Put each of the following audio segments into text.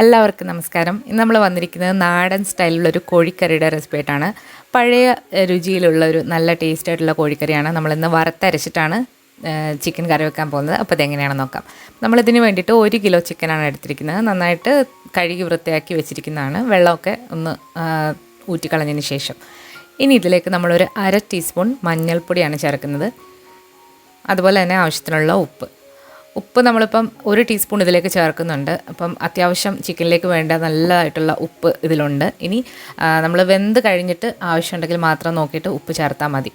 എല്ലാവർക്കും നമസ്കാരം. ഇന്ന് നമ്മൾ വന്നിരിക്കുന്നത് നാടൻ സ്റ്റൈലിലുള്ളൊരു കോഴിക്കറിയുടെ റെസിപ്പി ആയിട്ടാണ്. പഴയ രുചിയിലുള്ള ഒരു നല്ല ടേസ്റ്റ് ആയിട്ടുള്ള കോഴിക്കറിയാണ്. നമ്മളിന്ന് വറുത്തരച്ചിട്ടാണ് ചിക്കൻ കറി വെക്കാൻ പോകുന്നത്. അപ്പോൾ ഇതെങ്ങനെയാണെന്ന് നോക്കാം. നമ്മളിതിന് വേണ്ടിയിട്ട് 1 കിലോ ചിക്കനാണ് എടുത്തിരിക്കുന്നത്. നന്നായിട്ട് കഴുകി വൃത്തിയാക്കി വെച്ചിരിക്കുന്നതാണ്. വെള്ളമൊക്കെ ഒന്ന് ഊറ്റിക്കളഞ്ഞതിന് ശേഷം ഇനി ഇതിലേക്ക് നമ്മളൊരു 1/2 ടീസ്പൂൺ മഞ്ഞൾപ്പൊടിയാണ് ചേർക്കുന്നത്. അതുപോലെ തന്നെ ആവശ്യത്തിനുള്ള ഉപ്പ് നമ്മളിപ്പം 1 ടീസ്പൂൺ ഇതിലേക്ക് ചേർക്കുന്നുണ്ട്. അപ്പം അത്യാവശ്യം ചിക്കനിലേക്ക് വേണ്ട നല്ലതായിട്ടുള്ള ഉപ്പ് ഇതിലുണ്ട്. ഇനി നമ്മൾ വെന്ത് കഴിഞ്ഞിട്ട് ആവശ്യമുണ്ടെങ്കിൽ മാത്രം നോക്കിയിട്ട് ഉപ്പ് ചേർത്താൽ മതി.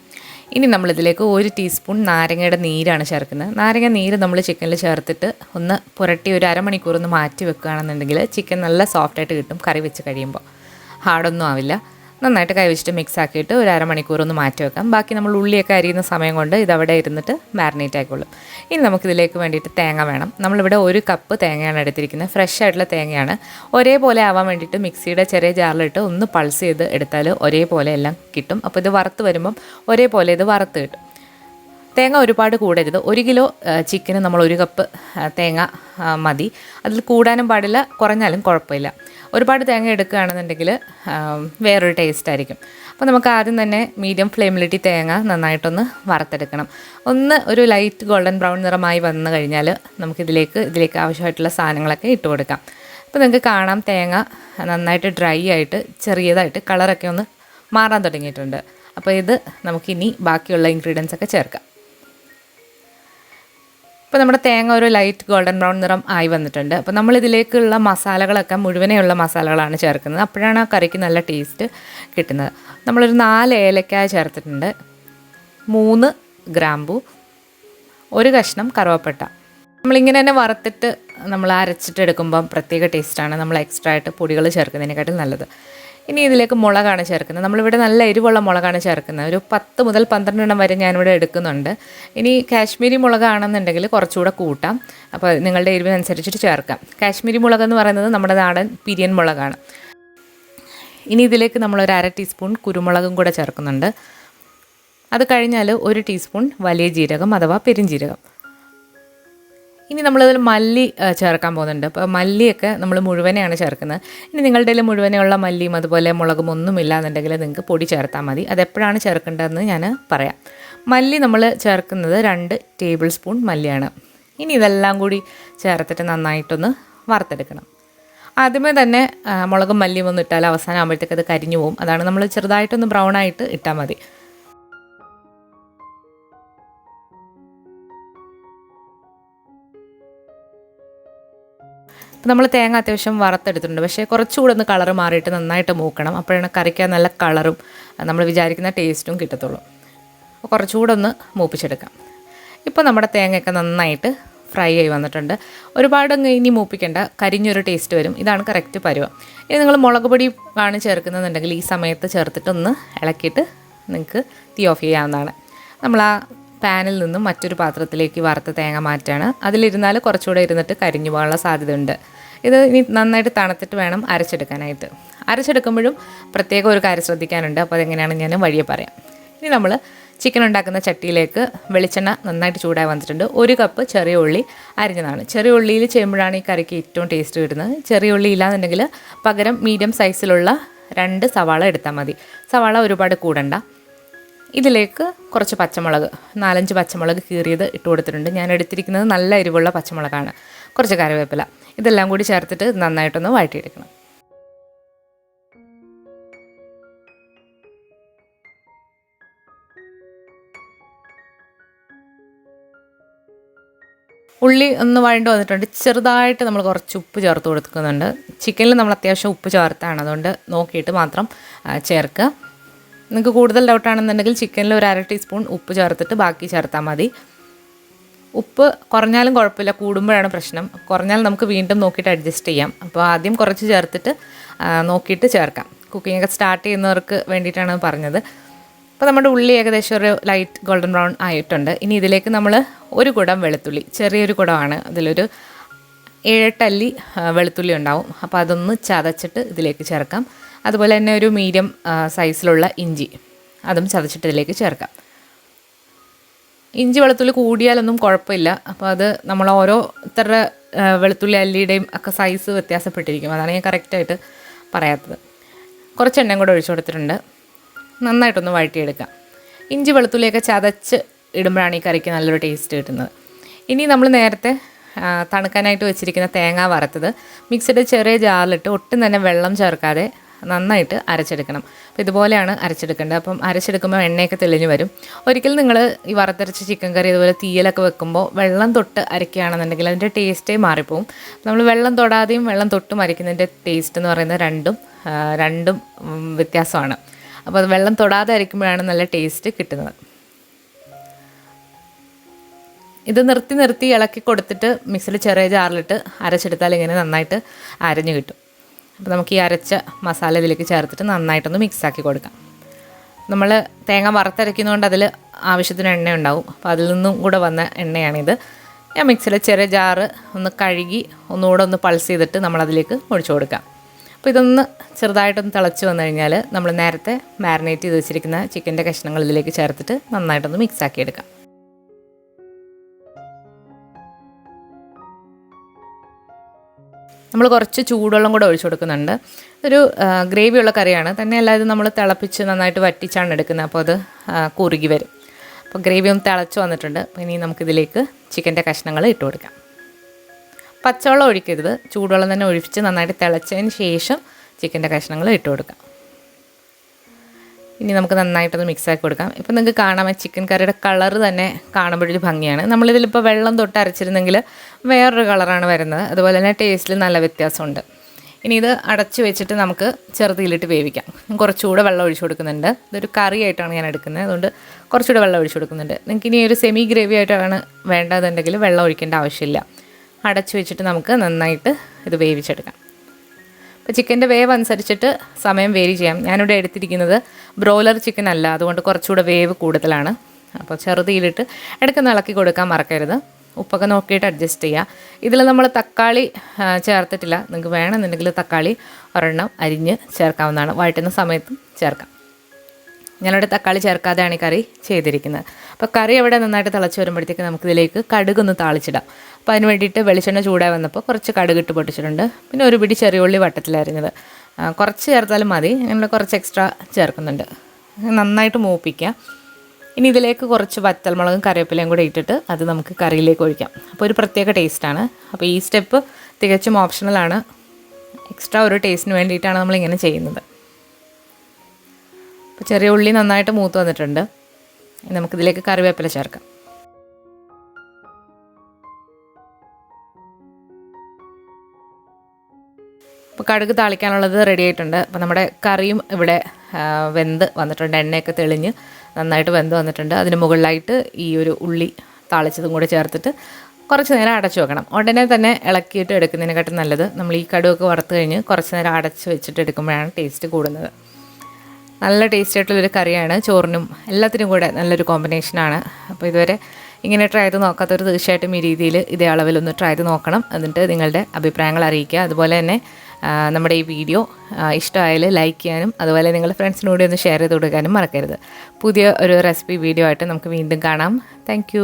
ഇനി നമ്മളിതിലേക്ക് 1 ടീസ്പൂൺ നാരങ്ങയുടെ നീരാണ് ചേർക്കുന്നത്. നാരങ്ങ നീര് നമ്മൾ ചിക്കനിൽ ചേർത്തിട്ട് ഒന്ന് പുരട്ടി ഒരു അരമണിക്കൂർ ഒന്ന് മാറ്റി വെക്കുകയാണെന്നുണ്ടെങ്കിൽ ചിക്കൻ നല്ല സോഫ്റ്റായിട്ട് കിട്ടും. കറി വെച്ച് കഴിയുമ്പോൾ ഹാർഡൊന്നും ആവില്ല. നന്നായിട്ട് കൈവച്ചിട്ട് മിക്സ് ആക്കിയിട്ട് ഒരു അരമണിക്കൂർ ഒന്ന് മാറ്റി വെക്കാം. ബാക്കി നമ്മൾ ഉള്ളിയൊക്കെ അരിയുന്ന സമയം കൊണ്ട് ഇതവിടെ ഇരുന്നിട്ട് മാരിനേറ്റ് ആയിക്കോളും. ഇനി നമുക്കിതിലേക്ക് വേണ്ടിയിട്ട് തേങ്ങ വേണം. നമ്മളിവിടെ 1 കപ്പ് തേങ്ങയാണ് എടുത്തിരിക്കുന്നത്. ഫ്രഷ് ആയിട്ടുള്ള തേങ്ങയാണ്. ഒരേപോലെ ആവാൻ വേണ്ടിയിട്ട് മിക്സിയുടെ ചെറിയ ജാറിലിട്ട് ഒന്ന് പൾസ് ചെയ്ത് എടുത്താൽ ഒരേപോലെ എല്ലാം കിട്ടും. അപ്പോൾ ഇത് വറുത്ത് വരുമ്പം ഒരേപോലെ ഇത് വറുത്ത് കിട്ടും. തേങ്ങ ഒരുപാട് കൂടരുത്. 1 കിലോ ചിക്കന് നമ്മൾ 1 കപ്പ് തേങ്ങ മതി. അതിൽ കൂടാനും പാടില്ല, കുറഞ്ഞാലും കുഴപ്പമില്ല. ഒരുപാട് തേങ്ങ എടുക്കുകയാണെന്നുണ്ടെങ്കിൽ വേറൊരു ടേസ്റ്റ് ആയിരിക്കും. അപ്പോൾ നമുക്ക് ആദ്യം തന്നെ മീഡിയം ഫ്ലെയിമിലിട്ട് തേങ്ങ നന്നായിട്ടൊന്ന് വറുത്തെടുക്കണം. ഒരു ലൈറ്റ് ഗോൾഡൻ ബ്രൗൺ നിറമായി വന്നു കഴിഞ്ഞാൽ ഇതിലേക്ക് ആവശ്യമായിട്ടുള്ള സാധനങ്ങളൊക്കെ ഇട്ട് കൊടുക്കാം. അപ്പോൾ നിങ്ങൾക്ക് കാണാം തേങ്ങ നന്നായിട്ട് ഡ്രൈ ആയിട്ട് ചെറിയതായിട്ട് കളറൊക്കെ ഒന്ന് മാറാൻ തുടങ്ങിയിട്ടുണ്ട്. അപ്പോൾ ഇത് നമുക്കിനി ബാക്കിയുള്ള ഇൻഗ്രീഡിയൻസ് ഒക്കെ ചേർക്കാം. ഇപ്പോൾ നമ്മുടെ തേങ്ങ ഒരു ലൈറ്റ് ഗോൾഡൻ ബ്രൗൺ നിറം ആയി വന്നിട്ടുണ്ട്. അപ്പോൾ നമ്മളിതിലേക്കുള്ള മസാലകളൊക്കെ മുഴുവനെയുള്ള മസാലകളാണ് ചേർക്കുന്നത്. അപ്പോഴാണ് ആ കറിക്ക് നല്ല ടേസ്റ്റ് കിട്ടുന്നത്. നമ്മളൊരു 4 ഏലക്കായ ചേർത്തിട്ടുണ്ട്, 3 ഗ്രാമ്പു, 1 കഷ്ണം കറുവപ്പട്ട. നമ്മളിങ്ങനെ തന്നെ വറുത്തിട്ട് നമ്മൾ അരച്ചിട്ട് എടുക്കുമ്പം പ്രത്യേക ടേസ്റ്റാണ്. നമ്മൾ എക്സ്ട്രാ ആയിട്ട് പൊടികൾ ചേർക്കുന്നതിനെക്കാട്ടിൽ നല്ലത്. ഇനി ഇതിലേക്ക് മുളകാണ് ചേർക്കുന്നത്. നമ്മളിവിടെ നല്ല എരിവുള്ള മുളകാണ് ചേർക്കുന്നത്. ഒരു 10 മുതൽ 12 എണ്ണം വരെ ഞാനിവിടെ എടുക്കുന്നുണ്ട്. ഇനി കാശ്മീരി മുളകാണെന്നുണ്ടെങ്കിൽ കുറച്ചുകൂടെ കൂട്ടാം. അപ്പോൾ നിങ്ങളുടെ എരിവിനനുസരിച്ചിട്ട് ചേർക്കാം. കാശ്മീരി മുളകെന്ന് പറയുന്നത് നമ്മുടെ നാടൻ പിരിയൻ മുളകാണ്. ഇനി ഇതിലേക്ക് നമ്മളൊരു 1/2 ടീസ്പൂൺ കുരുമുളകും കൂടെ ചേർക്കുന്നുണ്ട്. അത് കഴിഞ്ഞാൽ 1 ടീസ്പൂൺ വലിയ ജീരകം അഥവാ പെരുംജീരകം. ഇനി നമ്മളിതിൽ മല്ലി ചേർക്കാൻ പോകുന്നുണ്ട്. അപ്പോൾ മല്ലിയൊക്കെ നമ്മൾ മുഴുവനെയാണ് ചേർക്കുന്നത്. ഇനി നിങ്ങളുടെ കയ്യിൽ മുഴുവനെയുള്ള മല്ലിയും അതുപോലെ മുളകും ഒന്നുമില്ല എന്നുണ്ടെങ്കിൽ നിങ്ങൾക്ക് പൊടി ചേർത്താൽ മതി. അതെപ്പോഴാണ് ചേർക്കേണ്ടതെന്ന് ഞാൻ പറയാം. മല്ലി നമ്മൾ ചേർക്കുന്നത് 2 ടേബിൾ സ്പൂൺ മല്ലിയാണ്. ഇനി ഇതെല്ലാം കൂടി ചേർത്തിട്ട് നന്നായിട്ടൊന്ന് വറുത്തെടുക്കണം. ആദ്യമേ തന്നെ മുളകും മല്ലിയും ഒന്നും ഇട്ടാൽ അവസാനം ആകുമ്പോഴത്തേക്ക് അത് കരിഞ്ഞു പോകും. അതാണ് നമ്മൾ ചെറുതായിട്ടൊന്ന് ബ്രൗൺ ആയിട്ട് ഇട്ടാൽ മതി. നമ്മൾ തേങ്ങ അത്യാവശ്യം വറുത്തെടുത്തിട്ടുണ്ട്. പക്ഷേ കുറച്ചുകൂടെ ഒന്ന് കളറ് മാറിയിട്ട് നന്നായിട്ട് മൂക്കണം. അപ്പോഴാണ് കറിക്കാൻ നല്ല കളറും നമ്മൾ വിചാരിക്കുന്ന ടേസ്റ്റും കിട്ടത്തുള്ളൂ. അപ്പോൾ കുറച്ചുകൂടെ ഒന്ന് മൂപ്പിച്ചെടുക്കാം. ഇപ്പോൾ നമ്മുടെ തേങ്ങയൊക്കെ നന്നായിട്ട് ഫ്രൈ ആയി വന്നിട്ടുണ്ട്. ഒരുപാടങ്ങ് ഇനി മൂപ്പിക്കേണ്ട, കരിഞ്ഞൊരു ടേസ്റ്റ് വരും. ഇതാണ് കറക്റ്റ് പരുവം. ഇനി നിങ്ങൾ മുളക് പൊടി ആണ് ചേർക്കുന്നതെന്നുണ്ടെങ്കിൽ ഈ സമയത്ത് ചേർത്തിട്ടൊന്ന് ഇളക്കിയിട്ട് നിങ്ങൾക്ക് തീ ഓഫ് ചെയ്യാവുന്നതാണ്. നമ്മൾ ആ പാനിൽ നിന്നും മറ്റൊരു പാത്രത്തിലേക്ക് വറുത്ത തേങ്ങ മാറ്റാണ്. അതിലിരുന്നാൽ കുറച്ചുകൂടെ ഇരുന്നിട്ട് കരിഞ്ഞു പോകാനുള്ള സാധ്യതയുണ്ട്. ഇത് ഇനി നന്നായിട്ട് തണുത്തിട്ട് വേണം അരച്ചെടുക്കാനായിട്ട്. അരച്ചെടുക്കുമ്പോഴും പ്രത്യേകം ഒരു കാര്യം ശ്രദ്ധിക്കാനുണ്ട്. അപ്പോൾ അതെങ്ങനെയാണെന്ന് ഞാൻ വഴിയെ പറയാം. ഇനി നമ്മൾ ചിക്കൻ ഉണ്ടാക്കുന്ന ചട്ടിയിലേക്ക് വെളിച്ചെണ്ണ നന്നായിട്ട് ചൂടായി വന്നിട്ടുണ്ട്. 1 കപ്പ് ചെറിയ ഉള്ളി അരിഞ്ഞതാണ്. ചെറിയ ഉള്ളിയിൽ ചെയ്യുമ്പോഴാണ് ഈ കറിക്ക് ഏറ്റവും ടേസ്റ്റ് കിട്ടുന്നത്. ചെറിയ ഉള്ളി ഇല്ലാന്നുണ്ടെങ്കിൽ പകരം മീഡിയം സൈസിലുള്ള 2 സവാള എടുത്താൽ മതി. സവാള ഒരുപാട് കൂടണ്ട. ഇതിലേക്ക് കുറച്ച് പച്ചമുളക്, 4-5 പച്ചമുളക് കീറിയത് ഇട്ട് കൊടുത്തിട്ടുണ്ട്. ഞാൻ എടുത്തിരിക്കുന്നത് നല്ല എരിവുള്ള പച്ചമുളകാണ്. കുറച്ച് കറിവേപ്പില, ഇതെല്ലാം കൂടി ചേർത്തിട്ട് നന്നായിട്ടൊന്ന് വഴറ്റിയെടുക്കണം. ഉള്ളി ഒന്ന് വഴണ്ട് വന്നിട്ടുണ്ട്. ചെറുതായിട്ട് നമ്മൾ കുറച്ച് ഉപ്പ് ചേർത്ത് കൊടുക്കുന്നുണ്ട്. ചിക്കനിൽ നമ്മൾ അത്യാവശ്യം ഉപ്പ് ചേർത്താണ്, അതുകൊണ്ട് നോക്കിയിട്ട് മാത്രം ചേർക്കുക. നിങ്ങൾക്ക് കൂടുതൽ ഡൗട്ടാണെന്നുണ്ടെങ്കിൽ ചിക്കനിൽ ഒരു 1/2 ടീസ്പൂൺ ഉപ്പ് ചേർത്തിട്ട് ബാക്കി ചേർത്താൽ മതി. ഉപ്പ് കുറഞ്ഞാലും കുഴപ്പമില്ല, കൂടുമ്പോഴാണ് പ്രശ്നം. കുറഞ്ഞാൽ നമുക്ക് വീണ്ടും നോക്കിയിട്ട് അഡ്ജസ്റ്റ് ചെയ്യാം. അപ്പോൾ ആദ്യം കുറച്ച് ചേർത്തിട്ട് നോക്കിയിട്ട് ചേർക്കാം. കുക്കിങ്ങൊക്കെ സ്റ്റാർട്ട് ചെയ്യുന്നവർക്ക് വേണ്ടിയിട്ടാണ് പറഞ്ഞത്. അപ്പോൾ നമ്മുടെ ഉള്ളി ഏകദേശം ഒരു ലൈറ്റ് ഗോൾഡൻ ബ്രൗൺ ആയിട്ടുണ്ട്. ഇനി ഇതിലേക്ക് നമ്മൾ 1 കുടം വെളുത്തുള്ളി, ചെറിയൊരു കുടമാണ്, അതിലൊരു 7-8 അല്ലി വെളുത്തുള്ളി ഉണ്ടാവും. അപ്പോൾ അതൊന്ന് ചതച്ചിട്ട് ഇതിലേക്ക് ചേർക്കാം. അതുപോലെ തന്നെ ഒരു മീഡിയം സൈസിലുള്ള ഇഞ്ചി, അതും ചതച്ചിട്ട് ഇതിലേക്ക് ചേർക്കാം. ഇഞ്ചി വെളുത്തുള്ളി കൂടിയാലൊന്നും കുഴപ്പമില്ല. അപ്പോൾ അത് നമ്മൾ ഓരോരുത്തരുടെ വെളുത്തുള്ളി അല്ലിയുടെയും ഒക്കെ സൈസ് വ്യത്യാസപ്പെട്ടിരിക്കും. അതാണ് ഞാൻ കറക്റ്റായിട്ട് പറയാത്തത്. കുറച്ച് എണ്ണയും കൂടെ ഒഴിച്ചു കൊടുത്തിട്ടുണ്ട്. നന്നായിട്ടൊന്ന് വഴറ്റിയെടുക്കാം. ഇഞ്ചി വെളുത്തുള്ളിയൊക്കെ ചതച്ച് ഇടുമ്പോഴാണ് ഈ കറിക്ക് നല്ലൊരു ടേസ്റ്റ് കിട്ടുന്നത്. ഇനി നമ്മൾ നേരത്തെ തണുക്കാനായിട്ട് വെച്ചിരിക്കുന്ന തേങ്ങ വറുത്തത് മിക്സിയുടെ ചെറിയ ജാറിലിട്ട് ഒട്ടും തന്നെ വെള്ളം ചേർക്കാതെ നന്നായിട്ട് അരച്ചെടുക്കണം. അപ്പോൾ ഇതുപോലെയാണ് അരച്ചെടുക്കേണ്ടത്. അപ്പം അരച്ചെടുക്കുമ്പോൾ എണ്ണയൊക്കെ തെളിഞ്ഞ് വരും. ഒരിക്കലും നിങ്ങൾ ഈ വറുത്തരച്ച ചിക്കൻ കറി ഇതുപോലെ തീയലൊക്കെ വെക്കുമ്പോൾ വെള്ളം തൊട്ട് അരയ്ക്കുകയാണെന്നുണ്ടെങ്കിൽ അതിൻ്റെ ടേസ്റ്റേ മാറിപ്പോവും. നമ്മൾ വെള്ളം തൊടാതെയും വെള്ളം തൊട്ടും അരയ്ക്കുന്നതിൻ്റെ ടേസ്റ്റ് എന്ന് പറയുന്നത് രണ്ടും വ്യത്യാസമാണ്. അപ്പോൾ അത് വെള്ളം തൊടാതെ അരയ്ക്കുമ്പോഴാണ് നല്ല ടേസ്റ്റ് കിട്ടുന്നത്. ഇത് നിർത്തി ഇളക്കി കൊടുത്തിട്ട് മിക്സിയിൽ ചെറിയ ജാറിലിട്ട് അരച്ചെടുത്താൽ ഇങ്ങനെ നന്നായിട്ട് അരഞ്ഞു കിട്ടും. അപ്പോൾ നമുക്ക് ഈ അരച്ച മസാല ഇതിലേക്ക് ചേർത്തിട്ട് നന്നായിട്ടൊന്ന് മിക്സാക്കി കൊടുക്കാം. നമ്മൾ തേങ്ങ വറുത്തരയ്ക്കുന്നതുകൊണ്ട് അതിൽ ആവശ്യത്തിന് എണ്ണ ഉണ്ടാവും. അപ്പോൾ അതിൽ നിന്നും കൂടെ വന്ന എണ്ണയാണിത്. ഞാൻ മിക്സിയിൽ ചെറിയ ജാറ് ഒന്ന് കഴുകി ഒന്നുകൂടെ ഒന്ന് പൾസ് ചെയ്തിട്ട് നമ്മളതിലേക്ക് ഒഴിച്ചു കൊടുക്കാം. അപ്പോൾ ഇതൊന്ന് ചെറുതായിട്ടൊന്ന് തിളച്ച് വന്നു കഴിഞ്ഞാൽ നമ്മൾ നേരത്തെ മാരിനേറ്റ് ചെയ്ത് വെച്ചിരിക്കുന്ന ചിക്കൻ്റെ കഷ്ണങ്ങൾ ഇതിലേക്ക് ചേർത്തിട്ട് നന്നായിട്ടൊന്ന് മിക്സാക്കി എടുക്കാം. നമ്മൾ കുറച്ച് ചൂടുവെള്ളം കൂടെ ഒഴിച്ചു കൊടുക്കുന്നുണ്ട്. ഒരു ഗ്രേവിയുള്ള കറിയാണ്. തന്നെയല്ല ഇത് നമ്മൾ തിളപ്പിച്ച് നന്നായിട്ട് വറ്റിച്ചാണ് എടുക്കുന്നത്. അപ്പോൾ അത് കുറുകി വരും. അപ്പോൾ ഗ്രേവി ഒന്ന് തിളച്ച് വന്നിട്ടുണ്ട്. അപ്പോൾ ഇനി നമുക്കിതിലേക്ക് ചിക്കൻ്റെ കഷ്ണങ്ങൾ ഇട്ട് കൊടുക്കാം. പച്ചവെള്ളം ഒഴിക്കരുത്, ചൂടുവെള്ളം തന്നെ ഒഴിച്ച് നന്നായിട്ട് തിളച്ചതിന് ശേഷം ചിക്കൻ്റെ കഷ്ണങ്ങൾ ഇട്ട് കൊടുക്കാം. ഇനി നമുക്ക് നന്നായിട്ടൊന്ന് മിക്സാക്കി കൊടുക്കാം. ഇപ്പോൾ നിങ്ങൾക്ക് കാണാം ചിക്കൻ കറിയുടെ കളറ് തന്നെ കാണുമ്പോഴൊരു ഭംഗിയാണ്. നമ്മളിതിലിപ്പോൾ വെള്ളം തൊട്ട് അരച്ചിരുന്നെങ്കിൽ വേറൊരു കളറാണ് വരുന്നത്. അതുപോലെ തന്നെ ടേസ്റ്റിൽ നല്ല വ്യത്യാസമുണ്ട്. ഇനി ഇത് അടച്ചു വെച്ചിട്ട് നമുക്ക് ചെറുതീലിട്ട് വേവിക്കാം. കുറച്ചുകൂടെ വെള്ളം ഒഴിച്ചു കൊടുക്കുന്നുണ്ട്. ഇതൊരു കറി ആയിട്ടാണ് ഞാൻ എടുക്കുന്നത്, അതുകൊണ്ട് കുറച്ചുകൂടെ വെള്ളം ഒഴിച്ചു കൊടുക്കുന്നുണ്ട്. നിങ്ങൾക്ക് ഇനി ഒരു സെമി ഗ്രേവി ആയിട്ടാണ് വേണ്ടതെന്നുണ്ടെങ്കിൽ വെള്ളം ഒഴിക്കേണ്ട ആവശ്യമില്ല. അടച്ചു വെച്ചിട്ട് നമുക്ക് നന്നായിട്ട് ഇത് വേവിച്ചെടുക്കാം. അപ്പോൾ ചിക്കൻ്റെ വേവ് അനുസരിച്ചിട്ട് സമയം വേരി ചെയ്യാം. ഞാനിവിടെ എടുത്തിരിക്കുന്നത് ബ്രോയിലർ ചിക്കൻ അല്ല, അതുകൊണ്ട് കുറച്ചുകൂടെ വേവ് കൂടുതലാണ്. അപ്പോൾ ചെറുതീലിട്ട് ഇടയ്ക്കൊന്ന് ഇളക്കി കൊടുക്കാൻ മറക്കരുത്. ഉപ്പൊക്കെ നോക്കിയിട്ട് അഡ്ജസ്റ്റ് ചെയ്യുക. ഇതിൽ നമ്മൾ തക്കാളി ചേർത്തിട്ടില്ല. നിങ്ങൾക്ക് വേണമെന്നുണ്ടെങ്കിൽ തക്കാളി ഒരെണ്ണം അരിഞ്ഞ് ചേർക്കാവുന്നതാണ്. വഴറ്റുന്ന സമയത്തും ചേർക്കാം. ഞാനിവിടെ തക്കാളി ചേർക്കാതെയാണ് ഈ കറി ചെയ്തിരിക്കുന്നത്. അപ്പോൾ കറി അവിടെ നന്നായിട്ട് തിളച്ച് വരുമ്പോഴത്തേക്ക് നമുക്കിതിലേക്ക് കടുകൊന്ന് താളിച്ചിടാം. അപ്പോൾ അതിന് വേണ്ടിയിട്ട് വെളിച്ചെണ്ണ ചൂടായി വന്നപ്പോൾ കുറച്ച് കടുകിട്ട് പൊട്ടിച്ചിട്ടുണ്ട്. പിന്നെ ഒരു പിടി ചെറിയ ഉള്ളി വട്ടത്തിലരിഞ്ഞത് കുറച്ച് ചേർത്താലും മതി. ഞങ്ങൾ കുറച്ച് എക്സ്ട്രാ ചേർക്കുന്നുണ്ട്. നന്നായിട്ട് മൂപ്പിക്കുക. ഇനി ഇതിലേക്ക് കുറച്ച് വറ്റൽമുളകും കറിവേപ്പിലയും കൂടെ ഇട്ടിട്ട് അത് നമുക്ക് കറിയിലേക്ക് ഒഴിക്കാം. അപ്പോൾ ഒരു പ്രത്യേക ടേസ്റ്റാണ്. അപ്പോൾ ഈ സ്റ്റെപ്പ് തികച്ചും ഓപ്ഷണലാണ്. എക്സ്ട്രാ ഒരു ടേസ്റ്റിന് വേണ്ടിയിട്ടാണ് നമ്മളിങ്ങനെ ചെയ്യുന്നത്. അപ്പോൾ ചെറിയ ഉള്ളി നന്നായിട്ട് മൂത്ത് വന്നിട്ടുണ്ട്. നമുക്കിതിലേക്ക് കറിവേപ്പില ചേർക്കാം. അപ്പോൾ കടുക് താളിക്കാനുള്ളത് റെഡി ആയിട്ടുണ്ട്. അപ്പോൾ നമ്മുടെ കറിയും ഇവിടെ വെന്ത് വന്നിട്ടുണ്ട്. എണ്ണയൊക്കെ തെളിഞ്ഞ് നന്നായിട്ട് വെന്ത് വന്നിട്ടുണ്ട്. അതിന് മുകളിലായിട്ട് ഈ ഒരു ഉള്ളി താളിച്ചതും കൂടെ ചേർത്തിട്ട് കുറച്ച് നേരം അടച്ചു വെക്കണം. ഉടനെ തന്നെ ഇളക്കിയിട്ട് എടുക്കുന്നതിനെക്കാട്ടും നല്ലത് നമ്മൾ ഈ കടുകൊക്കെ വറുത്ത് കഴിഞ്ഞ് കുറച്ച് നേരം അടച്ച് വെച്ചിട്ട് എടുക്കുമ്പോഴാണ് ടേസ്റ്റ് കൂടുന്നത്. നല്ല ടേസ്റ്റ് ആയിട്ടുള്ളൊരു കറിയാണ്. ചോറിനും എല്ലാത്തിനും കൂടെ നല്ലൊരു കോമ്പിനേഷനാണ്. അപ്പോൾ ഇതുവരെ ഇങ്ങനെ ട്രൈ ചെയ്ത് നോക്കാത്തവർ തീർച്ചയായിട്ടും ഈ രീതിയിൽ ഇതേ അളവിലൊന്ന് ട്രൈ ചെയ്ത് നോക്കണം. എന്നിട്ട് നിങ്ങളുടെ അഭിപ്രായങ്ങൾ അറിയിക്കുക. അതുപോലെ തന്നെ നമ്മുടെ ഈ വീഡിയോ ഇഷ്ടമായാൽ ലൈക്ക് ചെയ്യാനും അതുപോലെ നിങ്ങളുടെ ഫ്രണ്ട്സിനോട് ഒന്ന് ഷെയർ ചെയ്ത് കൊടുക്കാനും മറക്കരുത്. പുതിയ ഒരു റെസിപ്പി വീഡിയോ ആയിട്ട് നമുക്ക് വീണ്ടും കാണാം. താങ്ക്